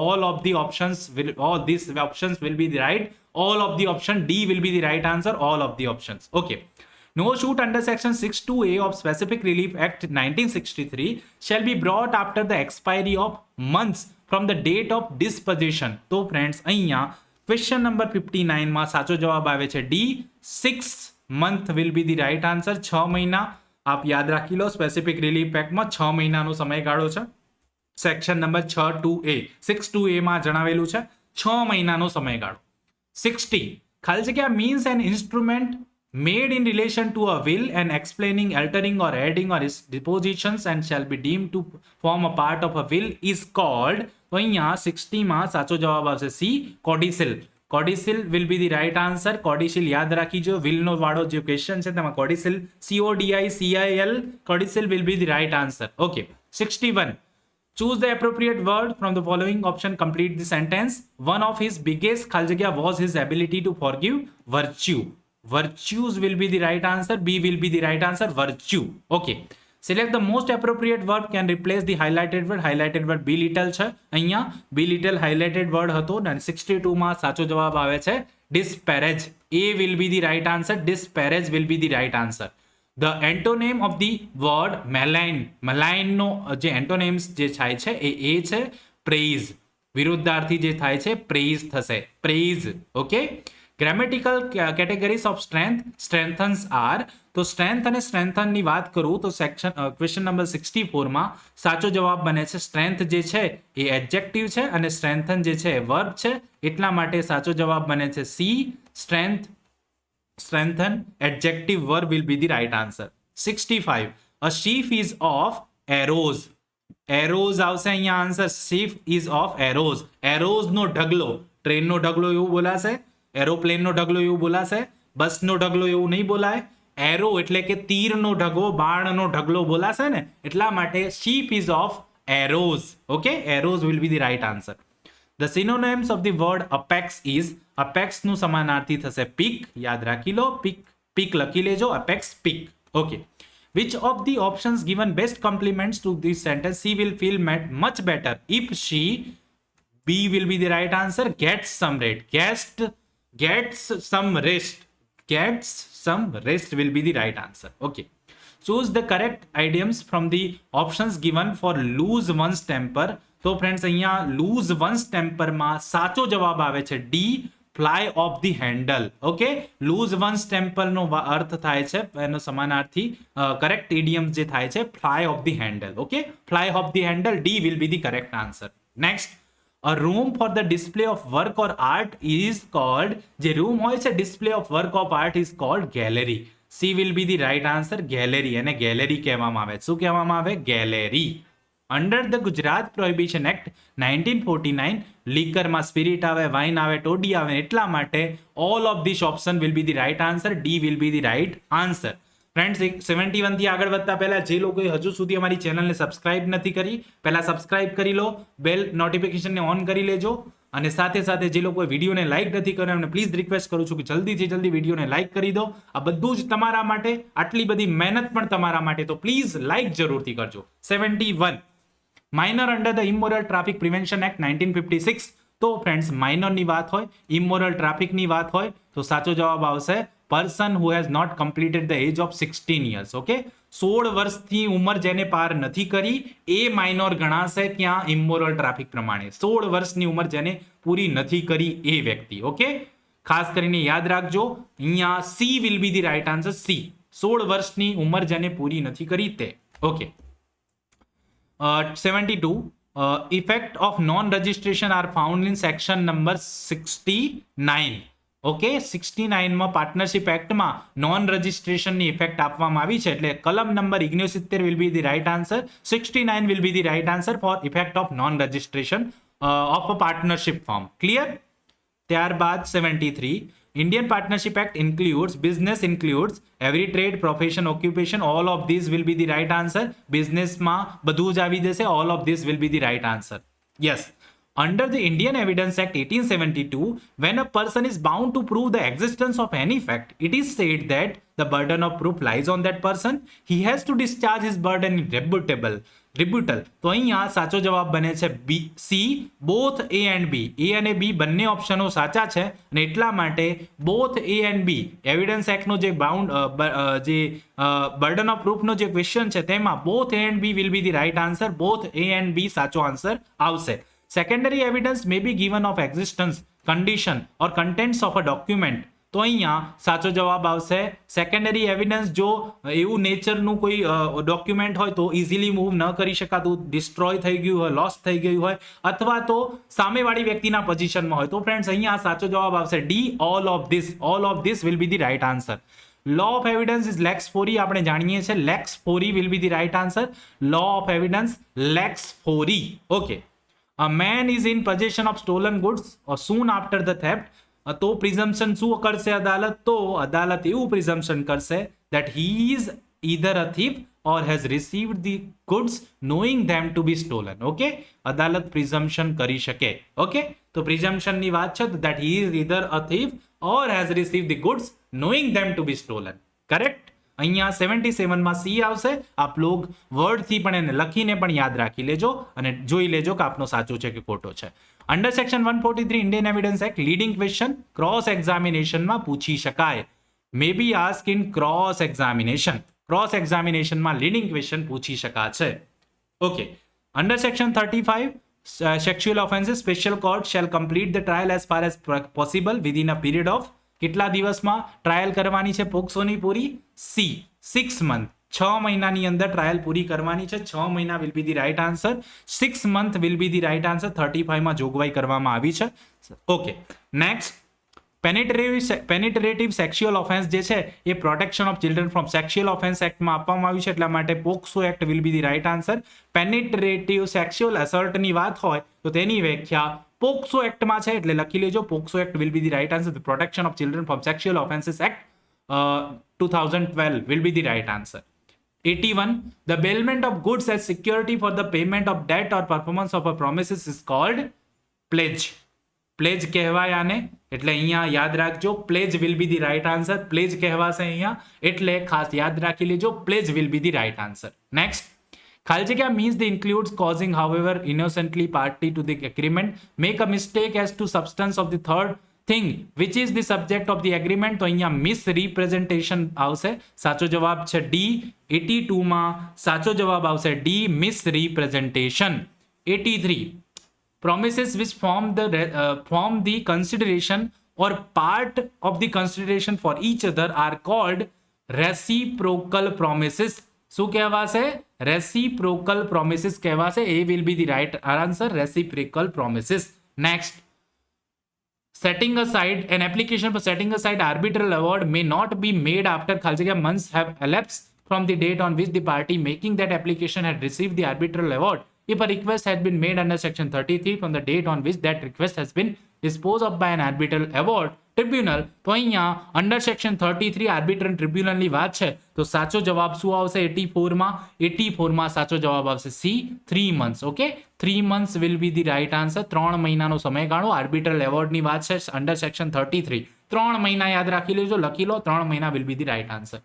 all these options will be the right. All of the option D will be the right answer. All of the options. Okay. No suit under section 62A of Specific Relief Act 1963 shall be brought after the expiry of months from the date of disposition. તો friends અહીંયા question number 59 માં સાચો જવાબ આવે છે D. 6 month will be the right answer. 6 મહિના આપ યાદ રાખી લો. સ્પેસિફિક રિલીફ એક્ટમાં 6 મહિનાનો સમયગાળો છે. સેક્શન નંબર 62A માં જણાવેલું છે 6 મહિનાનો સમયગાળો. 60 ખાલી જગ્યા means an instrument made in relation to a will and explaining, altering or adding or its dispositions and shall be deemed to form a part of a will is called. તો અહીંયા 60 માં સાચો જવાબ આવશે C. કોડિસિલ. કોડિસિલ will be the right answer. કોડિસિલ યાદ રાખીજો. વિલનો વાળો જે question છે તેમાં કોડિસિલ CODICIL કોડિસિલ will be the right answer. Okay. 61. Choose the appropriate word from the following option. Complete the sentence. One of his biggest ખાલી જગ્યા was his ability to forgive. Virtue. Virtues will be the right answer. B will be the right answer. Virtue. Okay. Select the most appropriate word can replace the highlighted word. Highlighted word be little છે. અહીંયા be little highlighted word હતો અને 62 માં સાચો જવાબ આવે છે disparage. A will be the right answer. Disparage will be the right answer. The antonym of the word malign. Malign નો જે antonyms જે થાય છે એ છે praise. વિરુદ્ધાર્થી જે થાય છે પ્રેઇઝ થશે, praise. Okay. Grammatical categories of strengthens are. તો સ્ટ્રેન્થ અને સ્ટ્રેન્થનની વાત કરું તો ક્વેશ્ચન નંબર 64 સાચો જવાબ બને છે સ્ટ્રેન્થ જે છે એ એડજેક્ટિવ છે અને સ્ટ્રેન્થન જે છે એ વર્બ છે, એટલા માટે સાચો જવાબ બને છે C, strength, strengthen, adjective verb will be the right answer. 65. A sheaf is of arrows. Arrows આવશે અહીંયા answer. sheaf is of arrows. arrows નો ઢગલો, ટ્રેનનો ઢગલો એવું બોલાશે, એરોપ્લેનનો ઢગલો એવું બોલાશે, બસનો ઢગલો એવું નહીં બોલાય. એરો એટલે કે તીરનો ઢગલો, બાણનો ઢગલો બોલાશે ને, એટલા માટે sheaf is of arrows. Okay, arrows will be the right answer. The synonyms of the word apex is, apex નું સમાનાર્થી થશે peak. યાદ રાખી લો, peak લખી લેજો, apex, peak. Okay. Which of the options given best complements to this sentence? She will feel much better if she, B will be the right answer, gets some rest. Gets some rest. Gets some rest will be the right answer. Okay. Choose the correct idioms from the options given for lose one's temper. તો friends અહીંયા lose one's temper માં સાચો જવાબ આવે છે D, fly off the handle. Okay, lose one's temper નો અર્થ થાય છે, એનો સમાનાર્થી કરેક્ટ ઇડિયમ જે થાય છે fly off the handle. Okay, fly off the handle, D will be the correct answer. Next, a room for the display of work or art is called, જે room હોય છે display of work of art is called gallery. C will be the right answer, gallery. અને gallery કહેવામાં આવે. શું કહેવામાં આવે? Gallery. Under the Gujarat prohibition act 1949 લીકરમાં સ્પિરિટ આવે, વાઇન આવે, ટોડી આવે, એટલા માટે all of this option will be the right answer. D will be the right answer. Friends 71 થી આગળ વધતા પહેલા જે લોકોએ હજુ સુધી અમારી ચેનલને સબસ્ક્રાઇબ નથી કરી, પહેલા સબસ્ક્રાઇબ કરી લો, બેલ નોટિફિકેશનને ઓન કરી લેજો, અને સાથે સાથે જે લોકોએ વિડીયોને લાઇક નથી કર્યો એમને પ્લીઝ રિક્વેસ્ટ કરું છું કે જલ્દીથી જલ્દી વિડીયોને લાઇક કરી દો. આ બધું જ તમારા માટે, આટલી બધી મહેનત પણ તમારા માટે, તો પ્લીઝ લાઇક જરૂરથી કરજો. 71. Minor under the immoral traffic prevention act 1956. તો ફ્રેન્ડ્સ માઇનરની વાત હોય, ઇમોરલ ટ્રાફિકની વાત હોય, તો સાચો જવાબ આવશે person who has not completed the age of 16 years. Okay, 16 વર્ષથી ઉંમર જેને પાર નથી કરી એ માઇનોર ગણાશે ક્યાં? ઇમોરલ ટ્રાફિક પ્રમાણે 16 વર્ષની ઉંમર જેને પૂરી નથી કરી એ વ્યક્તિ. ઓકે, ખાસ કરીને યાદ રાખજો, અહીંયા C will be the right answer. C, 16 વર્ષની ઉંમર જેને પૂરી નથી કરી તે. Okay. 72. Effect of non-registration are found in section number 69. Okay, 69 માં પાર્ટનરશિપ એક્ટમાં નોન રજિસ્ટ્રેશનની ઇફેક્ટ આપવામાં આવી છે, એટલે કલમ number 69 will be the right answer. 69 will be the right answer for effect of non registration of a partnership firm. Clear? ત્યારબાદ 73. Indian Partnership Act includes, business includes every trade, profession, occupation. All of these will be the right answer. Business માં બધું જ આવી જશે. All of this will be the right answer. Yes. Under the Indian Evidence Act 1872, when a person is bound to prove the existence of any fact, it is said that the burden of proof lies on that person. He has to discharge his burden in rebuttal. તો અહીંયા સાચો જવાબ બને છે B, C, both A and B. A અને B બંને ઓપ્શનો સાચા છે, અને એટલા માટે both A and B evidence એક્ટનો જે બર્ડન ઓફ પ્રૂફનો જે ક્વેશ્ચન છે તેમાં both A and B will be the right answer. Both A and B સાચો આન્સર આવશે. Secondary evidence may be given of existence, condition or contents of a document. તો અહીંયા સાચો જવાબ આવશે સેકન્ડરી એવિડન્સ. જો એવું નેચરનું કોઈ ડોક્યુમેન્ટ હોય તો ઇઝીલી મૂવ ન કરી શકાતું, ડિસ્ટ્રોય થઈ ગયું હોય, લોસ થઈ ગયું હોય, અથવા તો સામેવાળી વ્યક્તિના પોઝિશનમાં હોય, તો ફ્રેન્ડ્સ અહીંયા સાચો જવાબ આવશે D, all of this. All of this will be the right answer. Law of evidence is લેક્સ ફોરી. આપણે જાણીએ છીએ લેક્સ ફોરી will be the right answer. Law of evidence લેક્સ ફોરી. Okay. A man is in possession of stolen goods or soon after the theft. તો પ્રિઝમ્પશન શું કરશે અદાલત? તો અદાલત એવું પ્રિઝમ્પશન કરશે that he is either a thief or has received the goods knowing them to be stolen. Okay, અદાલત પ્રિઝમ્પશન કરી શકે. ઓકે, તો પ્રિઝમ્પશનની વાત છે તો that he is either a thief or has received the goods knowing them to be stolen. Correct? અહીંયા 77 માં C આવશે. આપ લોગ વર્ડથી પણ એને લખીને પણ યાદ રાખી લેજો અને જોઈ લેજો કે આપનો સાચો છે કે ખોટો છે. Under section 143 Indian evidence act leading question cross એક્ઝામિનેશનમાં પૂછી શકાય. May be ask in cross examination. Cross એક્ઝામિનેશનમાં લીડિંગ ક્વેશ્ચન પૂછી શકાશે. Okay. Under section 35 sexual offenses, special court shall complete the trial as far as possible within a period of કેટલા દિવસમાં trial કરવાની છે પોક્સોની પૂરી? સી 6 મંથ, 6 મહિનાની અંદર trial પૂરી કરવાની છે. 6 મહિના will be the right answer. 6 month will be the right answer. 35 માં જોગવાઈ કરવામાં આવી છે. Okay, next, penetrative sexual offence જે છે એ protection of children from sexual offence એક્ટમાં આપવામાં આવ્યું છે, એટલા માટે POCSO act will be the right answer. Penetrative sexual અસોલ્ટની વાત હોય તો તેની વ્યાખ્યા પોક્સો એક્ટમાં છે, એટલે લખી લેજો POCSO act will be the right answer. The protection of children from sexual offences act 2012 will be the right answer. 81. The bailment of goods as security for the payment of debt or performance of a promises is called pledge. Pledge કહેવાય આને, એટલે અહીંયા યાદ રાખજો pledge will be the right answer. Pledge કહેવાશે અહીંયા, એટલે ખાસ યાદ રાખી લેજો pledge will be the right answer. Next, ખાલી જગ્યા means the includes causing however innocently party to the agreement make a mistake as to substance of the third thing which is the subject of the agreement. તો અહીંયા misrepresentation આવશે. સાચો જવાબ છે D. 82 માં સાચો જવાબ આવશે D, misrepresentation. 83. Promises which form the consideration or part of the consideration for each other are called reciprocal promises. શું કહેવાશે? રેસિપ્રોકલ પ્રોમિસીસ કહેવાશે. A will be the right answer, reciprocal promises. Next, setting aside an application for setting aside arbitral award may not be made after ખાલી જગ્યા months have elapsed from the date on which the party making that application had received the arbitral award. If a request has been made under section 33 from the date on which that request has been disposed of by an arbitral award tribunal, તો અહીંયા under section 33 આર્બિટ્રલ ટ્રિબ્યુનલની વાત છે, તો સાચો જવાબ શું આવશે? 84 માં 84 માં સાચો જવાબ આવશે C, 3 months. Okay, 3 months will be the right answer. 3 મહિનાનો સમયગાળો આર્બિટ્રલ એવોર્ડની વાત છે અંડર સેક્શન 33. 3 મહિના યાદ રાખી લેજો, લખી લો 3 મહિના will be the right answer.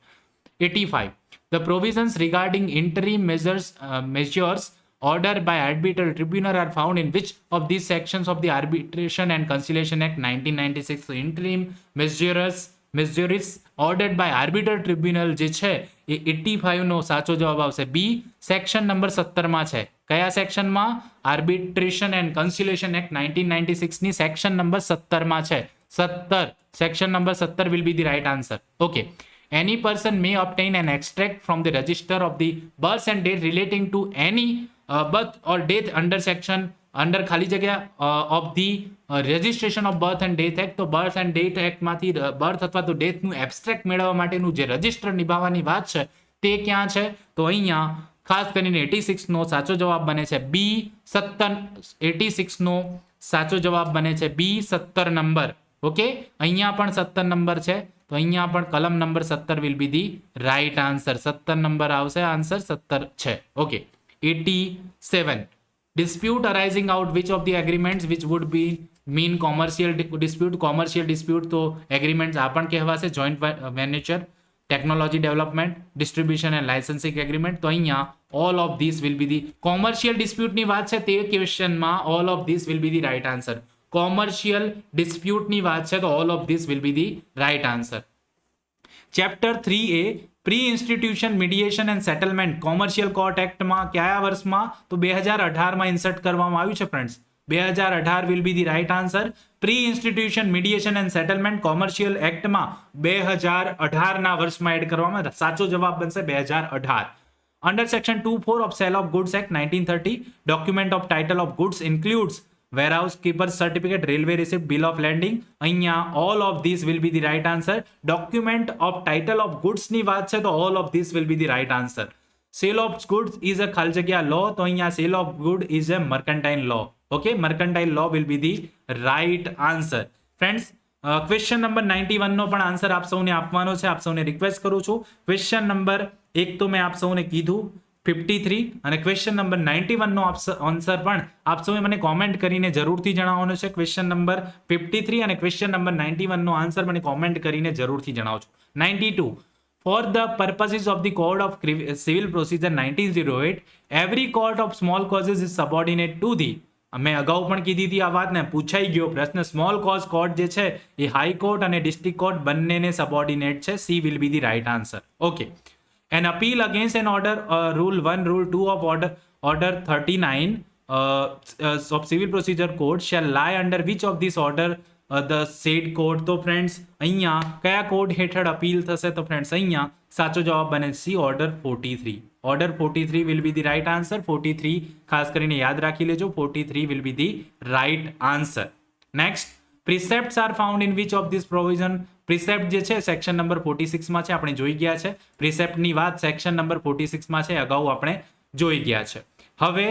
85. The provisions regarding interim measures ordered by arbitral tribunal are found in which of these sections of the Arbitration and Conciliation Act 1996? So interim measures ordered by arbitral tribunal જે છે એ 85 નો સાચો જવાબ આવશે બી, section number 17 માં છે. કયા સેક્શનમાં? Arbitration and કન્સિલેશન act 1996 ની સેક્શન નંબર 17 માં છે. 17, section number 17 will be the right answer. Okay. Any person may obtain an extract from the register of the birth and date relating to any birth or death under ખાલી જગ્યા of the registration of birth and death act. તો birth and death act માંથી birth અથવા તો death નું abstract મેળવવા માટેનું જે રજિસ્ટર નિભાવવાની વાત છે તે ક્યાં છે? તો અહીંયા ખાસ કરીને 86 નો સાચો જવાબ બને છે બી, 86 નો સાચો જવાબ બને છે બી, 17 નંબર. ઓકે, અહીંયા પણ 17 નંબર છે, તો અહીંયા પણ કલમ number 17 will be the right answer. 17 number આવશે, આન્સર 17 છે. Okay, 87. Dispute arising out which of the agreements which would be mean commercial dispute? Commercial dispute તો agreements આ પણ કહેવાશે joint venture, technology development, distribution and licensing agreement. તો અહીંયા all of these will be the commercial dispute ની વાત છે તે ક્વેશ્ચનમાં all of these will be the right answer. Commercial dispute ની વાત છે તો all of this will be the right answer. Chapter 3A pre institution mediation and settlement commercial court એક્ટમાં કયા વર્ષમાં? તો 2018 માં ઇન્સર્ટ કરવામાં આવ્યું છે friends. 2018 will be the right answer. Pre institution mediation and settlement commercial એક્ટમાં 2018 ના વર્ષમાં એડ કરવામાં, સાચો જવાબ બનશે 2018. Under section 24 of sale of goods act 1930 document of title of goods includes warehouse keeper's certificate, railway receipt, bill of landing. અહીંયા all of these will be the right answer. Document of title of goods ની વાત છે તો all of this will be the right answer. Sale of goods is a ખાલી જગ્યા law, તો અહીંયા sale of good is a mercantile law. Okay, mercantile law will be the right answer. Friends, question number 91 નો પણ answer આપ સૌને આપવાનો છે. આપ સૌને રિક્વેસ્ટ કરું છું, ક્વેશ્ચન નંબર 1 તો મેં આપ સૌને કીધું 53 અને ક્વેશ્ચન નંબર 91 નો આન્સર પણ આપ સૌએ મને કોમેન્ટ કરીને જરૂરથી જણાવવાનો છે. ક્વેશ્ચન નંબર 53 અને ક્વેશ્ચન નંબર 91 નો આન્સર મને કોમેન્ટ કરીને જરૂરથી જણાવજો. 92. For the purposes of the Code of Civil Procedure 1908, every court of small causes is subordinate to the, મેં અગાઉ પણ કીધી હતી આ વાત ને, પૂછાઈ ગયો પ્રશ્ન. સ્મોલ કોઝ કોર્ટ જે છે એ હાઈકોર્ટ અને ડિસ્ટ્રિક્ટ કોર્ટ બંનેને સબોર્ડિનેટ છે. C will be the right answer. Okay. An appeal against an order, Rule 1, Rule 2 of Order 39 of Civil Procedure Code shall lie under which of this order the said code. તો friends અહીંયા કયા code હેઠળ appeal થશે? તો friends અહીંયા સાચો જવાબ બને C, order 43. Order 43 will be the right answer. 43 ખાસ કરીને યાદ રાખી લેજો. 43 will be the right answer. Next, precepts are found in which of these provision. Precept જે છે સેક્શન નંબર 46 માં છે, આપણે જોઈ ગયા છે. પ્રિસેપ્ટની વાત સેક્શન નંબર 46 માં છે, અગાઉ આપણે જોઈ ગયા છે. હવે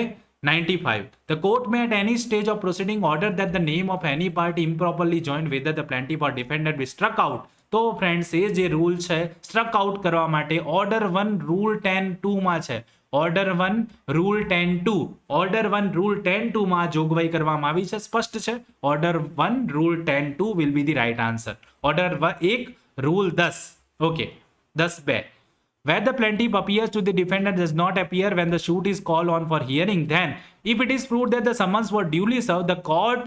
95. The court may at any stage of proceeding order that the name of any party improperly joined whether the plaintiff or defendant be struck out. તો ફ્રેન્ડ્સ એ જે રૂલ છે સ્ટ્રક આઉટ કરવા માટે ઓર્ડર 1 રૂલ 10(2) માં છે. Order 1 rule 10(2). Order 1 rule 10(2) માં જોગવાઈ કરવામાં આવી છે, સ્પષ્ટ છે. Order 1 rule 10(2) will be the right answer. Order 1 rule 10. Okay, 10(2). Where the plaintiff appears to the defendant does not appear when the suit is called on for hearing, then if it is proved that the summons were duly served, the court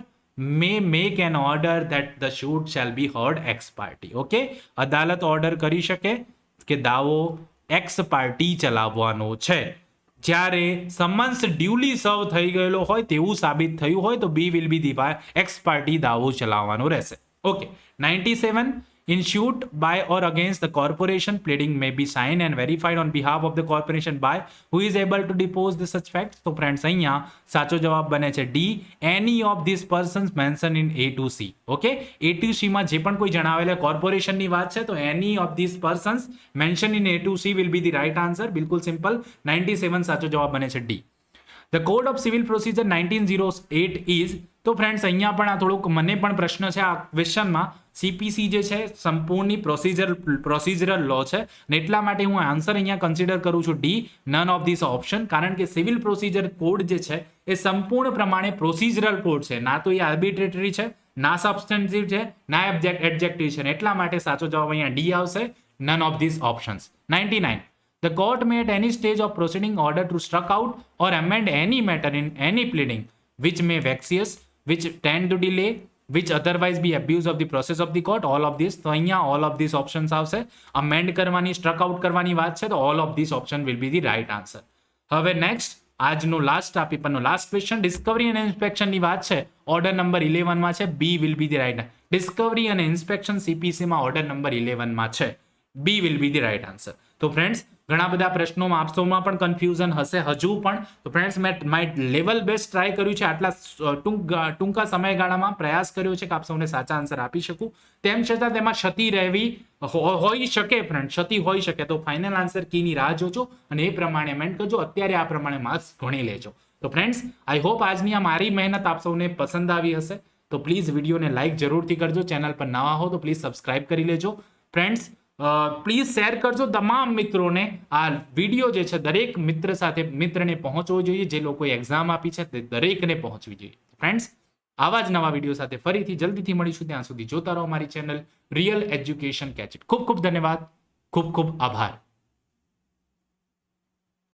may make an order that the suit shall be heard ex parte. Okay, અદાલત order કરી શકે કે દાવો x party ચલાવવાનો છે. જ્યારે summons duly સર્વ થઈ ગયેલો હોય તેવું સાબિત થયું હોય તો બી will be the x party દાવો ચલાવવાનો રહેશે. Okay, 97. In suit by or against the corporation, pleading may be signed and verified on behalf of the corporation by who is able to depose the such facts. તો friends અહીંયા સાચો જવાબ બને છે D, any of these persons mentioned in A to C. Okay, A to C માં જે પણ કોઈ જણાવેલા કોર્પોરેશનની વાત છે તો any of these persons mentioned in A to C will be the right answer. બિલકુલ સિમ્પલ. 97 સાચો જવાબ બને છે D. The Code of Civil Procedure 1908 is. તો ફ્રેન્ડ્સ અહીંયા પણ આ થોડુંક મને પણ પ્રશ્ન છે આ ક્વેશ્ચનમાં. સીપીસી જે છે સંપૂર્ણની પ્રોસિજરલ લો છે અને એટલા માટે હું આન્સર અહીંયા કન્સિડર કરું છું D, none of this option. કારણ કે સિવિલ પ્રોસિજર કોડ જે છે એ સંપૂર્ણ પ્રમાણે પ્રોસિજરલ કોડ છે, ના તો એ આર્બિટ્રેટરી છે, ના સબસ્ટેન્ટિવ છે, ના એડજેક્ટિવ છે. એટલા માટે સાચો જવાબ અહીંયા ડી આવશે, none of this options. 99. The court may at any stage of proceeding order to struck out or amend any matter in any pleading which may vexatious, which tend to delay, which otherwise be abuse of the process of the court. All of this. તો અહીંયા all of these options આવશે. amend કરવાની, struck out કરવાની વાત છે તો all of these option will be the right answer. હવે next, આજનો લાસ્ટ આ પેપરનો લાસ્ટ ક્વેશ્ચન, ડિસ્કવરી અને ઇન્સ્પેક્શનની વાત છે. ઓર્ડર નંબર 11 માં છે, B will be the right. Discovery અને ઇન્સ્પેક્શન સીપીસી માં ઓર્ડર નંબર 11 માં છે, B will be the right answer. તો ફ્રેન્ડ્સ ઘણા બધા પ્રશ્નોમાં આપ સૌમાં પણ કન્ફ્યુઝન હશે હજુ પણ. તો ફ્રેન્ડ્સ મેં માય લેવલ બેસ્ટ ટ્રાય કર્યું છે, આટલા ટૂંકા સમયગાળામાં પ્રયાસ કર્યો છે કે આપ સૌને સાચા આન્સર આપી શકું. તેમ છતાં તેમાં ક્ષતિ રહેવી હોઈ શકે ફ્રેન્ડ, ક્ષતિ હોઈ શકે. તો ફાઇનલ આન્સર કીની રાહ જોજો અને એ પ્રમાણે મેન્ટ કરજો. અત્યારે આ પ્રમાણે માર્ક્સ ગણી લેજો. તો ફ્રેન્ડ્સ આઈ હોપ આજની આ મારી મહેનત આપ સૌને પસંદ આવી હશે. તો પ્લીઝ વિડીયોને લાઇક જરૂરથી કરજો. ચેનલ પર નવા હો તો પ્લીઝ સબસ્ક્રાઇબ કરી લેજો. ફ્રેન્ડ્સ પ્લીઝ શેર કરજો તમામ મિત્રોને. આ વિડીયો જે છે દરેક મિત્રને પહોંચવો જોઈએ, જે લોકોએ એક્ઝામ આપી છે તે દરેકને પહોંચવી જોઈએ. ફ્રેન્ડ્સ આવા જ નવા વિડીયો સાથે ફરીથી જલ્દીથી મળીશું. ત્યાં સુધી જોતા રહો મારી channel real education catch it. ખૂબ ખૂબ ધન્યવાદ, ખૂબ ખૂબ આભાર.